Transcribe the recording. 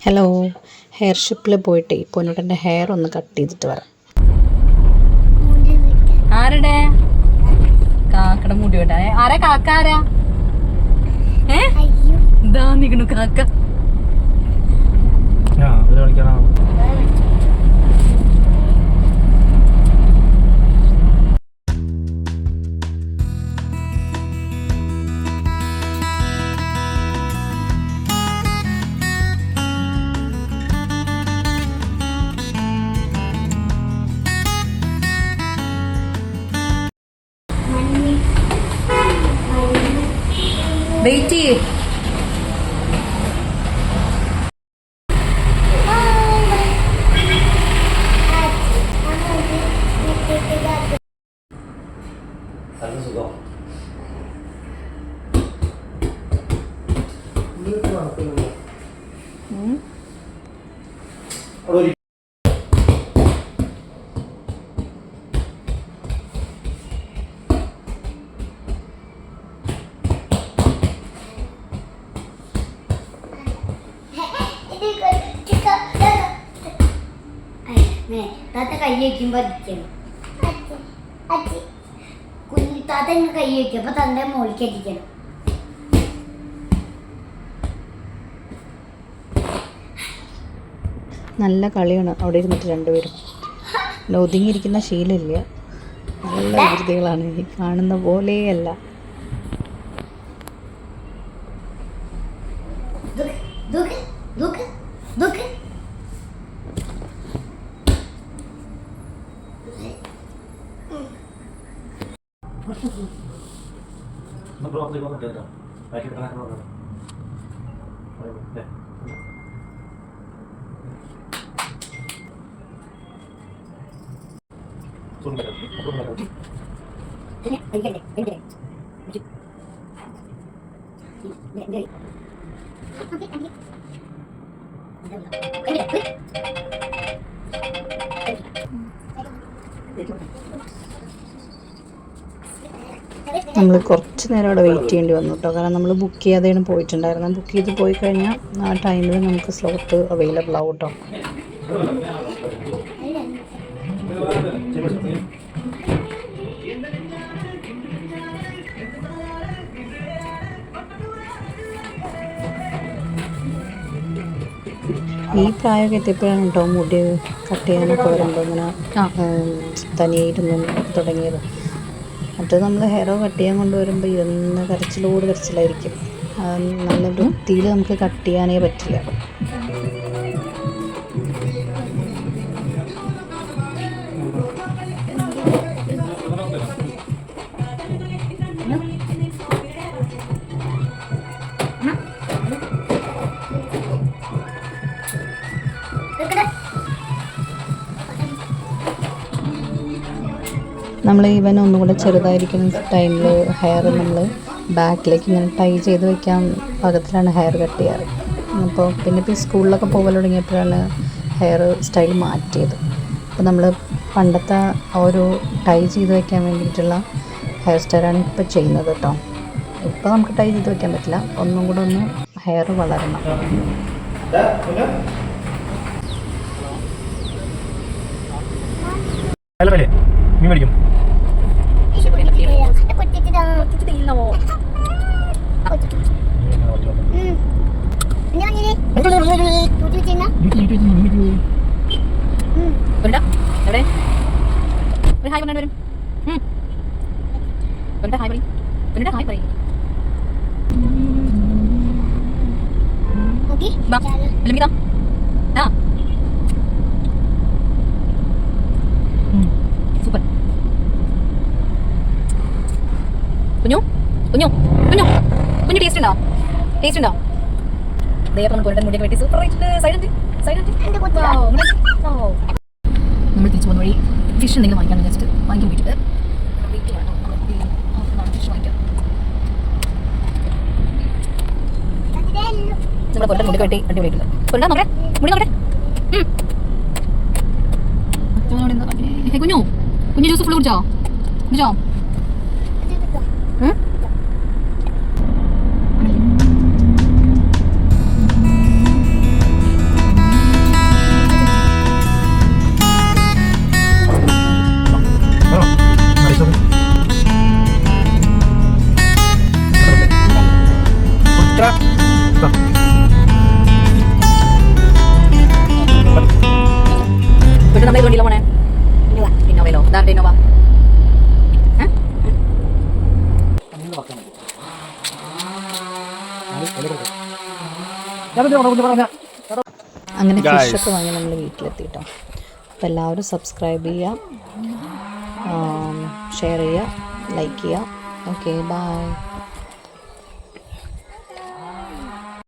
Hello, hair ഷിപ്പിൽ പോയിട്ട് പൊന്നൂട്ടൻ്റെ hair ഒന്ന് കട്ട് ചെയ്തിട്ട് വരാം. ആരുടെ കാക്കടെ മുടി വെട്ടാ? ആരാ കാക്ക? ആരാ ഇതാ നിക്കണു കാക്ക. വെയിറ്റ് ചെയ്യേ. താത്ത കൈ വയ്ക്കുമ്പോ കുഞ്ഞി താത്ത ഇങ്ങനെ കൈ വയ്ക്കും, അപ്പൊ തന്റെ മോളിക്ക് അടിക്കണം. നല്ല കളിയാണ് അവിടെ ഇരുന്നിട്ട് രണ്ടുപേരും. ഒതുങ്ങിയിരിക്കുന്ന ശീലമില്ല, നല്ല വികൃതികളാണ്. ഈ കാണുന്ന പോലെയല്ല. നമ്മൾ കുറച്ച് നേരം അവിടെ വെയിറ്റ് ചെയ്യേണ്ടി വന്നു കേട്ടോ. കാരണം നമ്മൾ ബുക്ക് ചെയ്യാതെയാണ് പോയിട്ടുണ്ടായിരുന്നത്. ബുക്ക് ചെയ്ത് പോയി കഴിഞ്ഞാൽ ആ ടൈമിൽ നമുക്ക് സ്ലോട്ട് അവൈലബിൾ ആവും കേട്ടോ. ഈ പ്രായമൊക്കെ എത്തിയപ്പോഴാണ് കേട്ടോ മുടി കട്ട് ചെയ്യാനൊക്കെ വരുമ്പോൾ ഇങ്ങനെ തനിയെ ഇരുന്ന് തുടങ്ങിയത്. മറ്റേത് നമ്മൾ ഹെയർ കട്ട് ചെയ്യാൻ കൊണ്ടുവരുമ്പോൾ ഇരുന്ന് കരച്ചിലായിരിക്കും. നല്ല വൃത്തിയിൽ നമുക്ക് കട്ട് ചെയ്യാനേ പറ്റില്ല. നമ്മൾ ഈവൻ ഒന്നും കൂടെ ചെറുതായിരിക്കുന്ന ടൈമിൽ ഹെയർ നമ്മൾ ബാക്കിലേക്ക് ഇങ്ങനെ ടൈ ചെയ്ത് വെക്കാൻ പാകത്തിലാണ് ഹെയർ കട്ട് ചെയ്യാറ്. അപ്പോൾ പിന്നെ ഇപ്പോൾ സ്കൂളിലൊക്കെ പോകാൻ തുടങ്ങിയപ്പോഴാണ് ഹെയർ സ്റ്റൈൽ മാറ്റിയത്. അപ്പോൾ നമ്മൾ പണ്ടത്തെ ഒരു ടൈ ചെയ്ത് വെക്കാൻ വേണ്ടിയിട്ടുള്ള ഹെയർ സ്റ്റൈലാണ് ഇപ്പോൾ ചെയ്യുന്നത് കേട്ടോ. ഇപ്പോൾ നമുക്ക് ടൈ ചെയ്ത് വെക്കാൻ പറ്റില്ല, ഒന്നും കൂടെ ഒന്ന് ഹെയർ വളരണം. മീൻ മേടിക്കും. സൂപ്പർ. കുഞ്ഞു കുഞ്ഞു കുഞ്ഞു കുഞ്ഞു ടേസ്റ്റ് ഉണ്ടോ? ടേസ്റ്റ് ഉണ്ടോ? മുടിയൊക്കെ വെട്ടി സൂപ്പർ നമ്മൾ തിരിച്ചു പോകുന്ന വഴി ഫിഷ് എന്തെങ്കിലും വാങ്ങിക്കാൻ ജസ്റ്റ് വാങ്ങി പോയിട്ട് ഫിഷ് വാങ്ങിക്കാം. നമ്മളെ പൊട്ടൻ മുടി വെട്ടി അടിപൊളിയായിട്ടുണ്ട്. പൊണ്ടാ നോക്കട്ടെ, മുടി നോക്കട്ടെ. കുഞ്ഞു കുഞ്ഞു ജ്യൂസ് ഫുള്ള് കുടിച്ചോ? കുടിച്ചോ? അങ്ങനെ Guys. ഫിഷൊക്കെ വാങ്ങി നമ്മൾ വീട്ടിലെത്തിയിട്ടോ. അപ്പോൾ എല്ലാവരും സബ്സ്ക്രൈബ് ചെയ്യുക, ഷെയർ ചെയ്യുക, ലൈക്ക് ചെയ്യുക. Okay, by.